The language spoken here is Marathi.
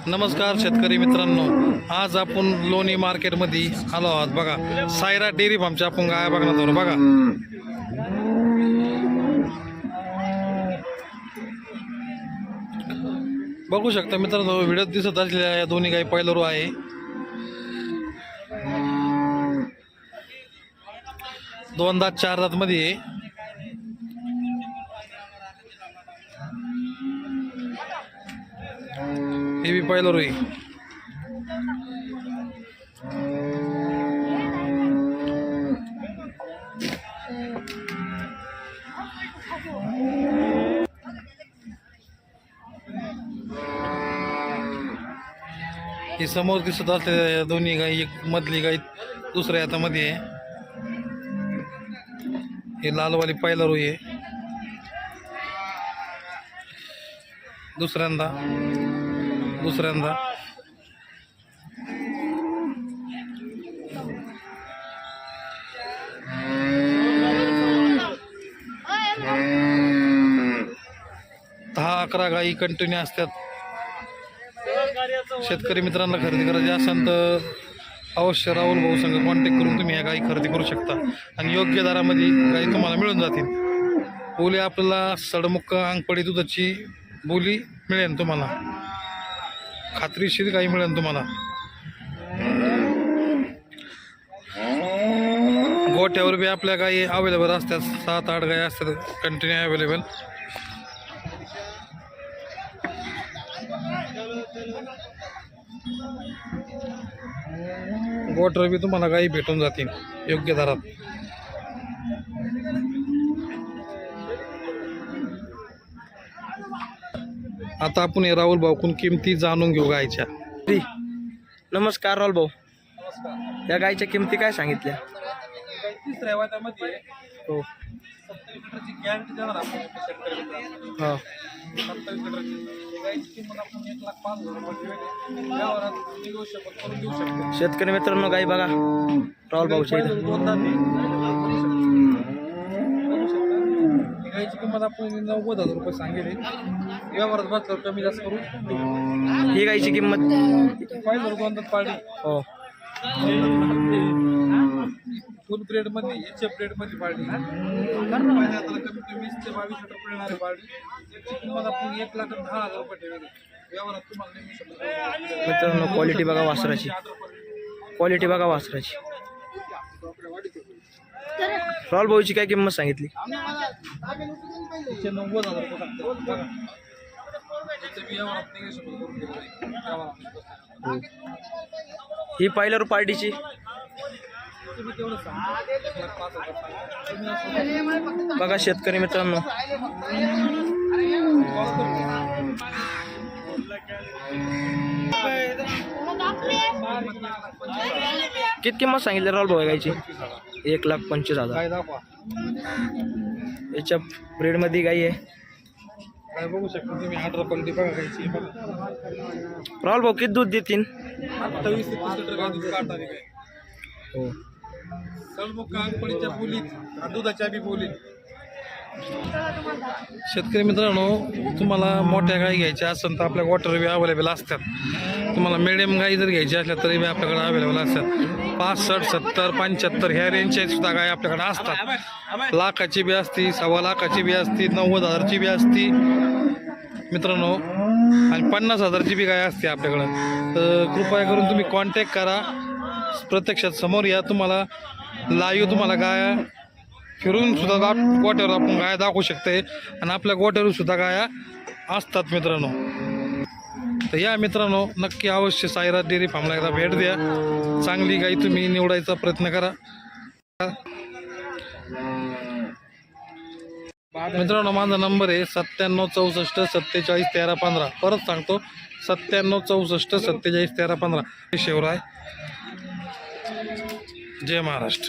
नमस्कार शेतकरी मित्रांनो, आज आपण लोणी मार्केटमध्ये आलो आहोत। बघा सायरा डेअरी फार्मच्या आपण गाय बघणार आहोत। बघा बघू शकता मित्रांनो, व्हिडिओत दिसत असलेल्या या दोन्ही गाय पहिला रो आहे। दोन दात चार दात मध्ये आहे। हे बी पहिला रो आहे। ही समोर दिसत असलेल्या दोन्ही गाई, एक मधली गाई दुसऱ्या हातामध्ये आहे। हे लालवाली पहिला रो आहे। दुसऱ्यांदा दहा 11 गाई कंटिन्यू असतात। शेतकरी मित्रांना खरेदी करायची असेल तर अवश्य राहुल भाऊ संघ कॉन्टॅक्ट करून तुम्ही या गाई खरेदी करू शकता आणि योग्य दरामध्ये गाई तुम्हाला मिळून जातील। बोली आपल्याला सडमुक्क अंगपडी दुधाची बोली मिळेल, तुम्हाला खात्रीशीर गाई मिळेल तुम्हाला। गोठ्यावर बी आपल्या गाई अवेलेबल असतात, 7-8 गाई असतात कंटिन्यू अवेलेबल। गोठ्यावर बी तुम्हाला गाई भेटून जातील योग्य दरात। आता आपण हे राहुल भाऊकडून किमती जाणून घेऊ गायच्या। नमस्कार राहुल भाऊ, या गायच्या किमती काय सांगितल्या? तिसऱ्या वाट्यामध्ये हो 70 लिटरची गॅरंटी देणार आपण शेतकऱ्यांना। हा 27 लिटरची गायची किंमत आपण 1,05,000 रुपये व्यवहारात निगोशिएबल करून देऊ शकतो। शेतकरी मित्रांनो, गाई बघा राहुल भाऊच्या इथं। गायची किंमत आपण 90,000 रुपये सांगितली, व्यवहारात बसल्यावर कमी जास्त करून देऊ। ही गायची किंमत पहिलं दोनदा पाडी हो फुल ब्रेड मध्ये एचएफ ब्रेड मध्ये पाडी आता कमीत कमी 20 ते 22 लिटर पिळणारी पाडी। याची किंमत आपण 1,10,000 रुपये ठेवली, व्यवहारात तुम्हाला देऊ शकतो। मित्रांनो, क्वालिटी बघा वासराची, क्वालिटी बघा वासराची। राहुल भाऊची काय किंमत सांगितली? 90,000 रुपये सांगतो बघा। याचं बी व्यवहारात निगोशिएबल करून देऊ व्यवहारात। ही पाहिलं पार्टीची बघा शेतकरी मित्रांनो। किती किंमत सांगितली राहुल भाऊ गायची? 1,25,000। याच्या ब्रेड मध्ये गाई आहे, काय बघू शकता तुम्ही। 18 क्वालिटी बघा गायची। राहुल भाऊ किती दूध देतील? 28 ते 30 लिटर गाय दूध काढणारी गाय। हो सडमुक्क अंगपडीच्या बोलीत दुधाच्या बी बोलीत। शेतकरी मित्रांनो, तुम्हाला मोठ्या गाई घ्यायच्या असेल तर आपल्या गोठ्यावर बी अवेलेबल असतात। तुम्हाला मिडियम गाई जर घ्यायची असल्या तरी बी आपल्याकडे अवेलेबल असतात। 65, 70, 75 ह्या रेंजच्या सुद्धा गाय आपल्याकडे असतात। लाखाची बी असती, 1.25 लाखाची बी असती, 90,000ची बी असती मित्रांनो, आणि 50,000ची बी गाय असते आपल्याकडं। तर कृपया करून तुम्ही कॉन्टॅक्ट करा, प्रत्यक्षात समोर या। तुम्हाला लाईव्ह तुम्हाला गाया फिरून सुद्धा गोठ्यावर आपण गाया दाखवू शकते आणि आपल्या गोठ्यावर सुद्धा गाया असतात मित्रांनो। तर या मित्रांनो, नक्की अवश्य सायरा डेअरी फार्मला एकदा भेट द्या। चांगली गाई तुम्ही निवडायचा प्रयत्न करा मित्रांनो। माझा नंबर आहे 97 64 47 13 15। परत सांगतो 97 64 47 13 15। शिवराय, जय महाराष्ट्र।